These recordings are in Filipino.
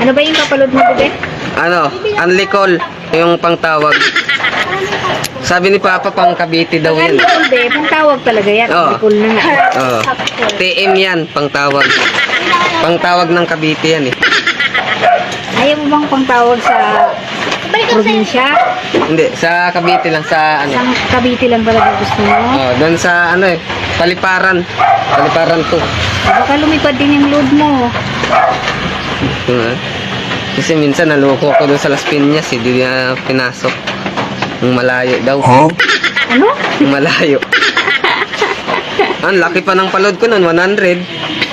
Ano ba yung kapalod mo, bebe? Ano, unlicol, yung pangtawag. Sabi ni Papa, pang Cavite daw yan. Alikol, be. Pang tawag talaga yan. Oo. Alikol na nga. Oo. TM yan, pangtawag. Pangtawag ng Cavite yan eh. Ayaw mo bang pang tawag sa probinsya? Hindi, sa Cavite lang, sa ano. Sa Cavite lang talaga gusto mo? Oh, doon sa ano eh, Paliparan. Paliparan to. Baka lumipad din yung load mo. Diba? Kasi minsan naloko ako doon sa Las Piñas, hindi niya pinasok. Ang malayo daw. Ano? Ang malayo. Ang laki pa ng palod ko noon, 100.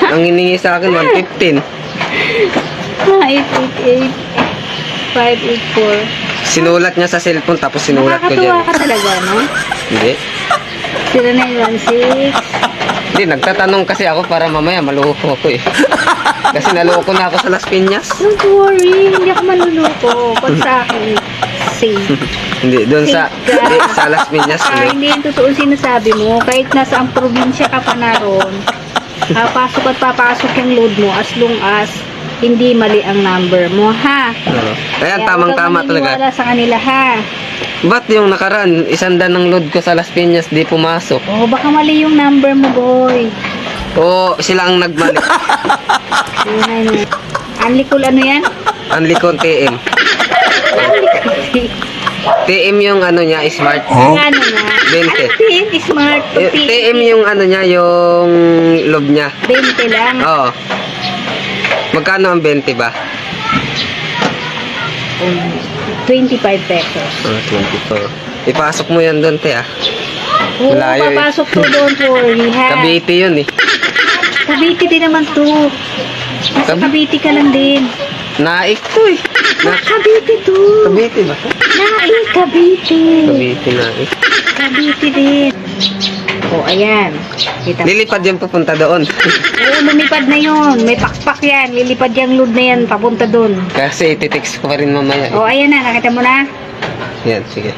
Ang hiningi sa akin, 115. 888 584. Sinulat niya sa cellphone, tapos sinulat ko dyan. Nakakatuwa ka talaga, no? Hindi. 0916. Hindi, nagtatanong kasi ako para mamaya maloko ako eh. Kasi naloko na ako sa Las Piñas. Don't worry, hindi ako manluloko. Pag sa akin, safe. Hindi, doon sa, hindi, sa Las Piñas. Hindi yung totoo sinasabi mo. Kahit nasa ang probinsya ka pa naroon, pasok at papasok yung load mo as long as hindi mali ang number mo, ha? Oo. Ayan, Kaya tamang-tama huwag kang talaga. maniniwala sa kanila, ha? Ba't yung nakaraan, 100 ng load ko sa Las Piñas, di pumasok? Oh, baka mali yung number mo, boy. Oo, sila ang nagmali. Unlikol ano yan? Unlicon TM. TM yung ano niya, smart. Ano nga? 20. Ano din? Smart. TM yung ano niya, yung loob niya. 20 lang. Oo. Magkano ang 20 ba? 25 pesos. 24. Ipasok mo yan doon, te, ah. Oo, Malayo eh. papasok to, don't worry, ha? Cavite yun eh. Cavite din naman to. Nasa Cavite ka lang din. Naik to eh. Cavite to. Cavite ba? Naik, Cavite. Cavite, Naik. Cavite din. O, ayan. Kita mo. Lilipad yung pupunta doon. Oo, lumipad na yun. May pakpak yan. Lilipad yung load na yan. Papunta dun. Kasi ititext ko pa rin mamaya. O, ayan na. Nakita mo na? Yan, sige.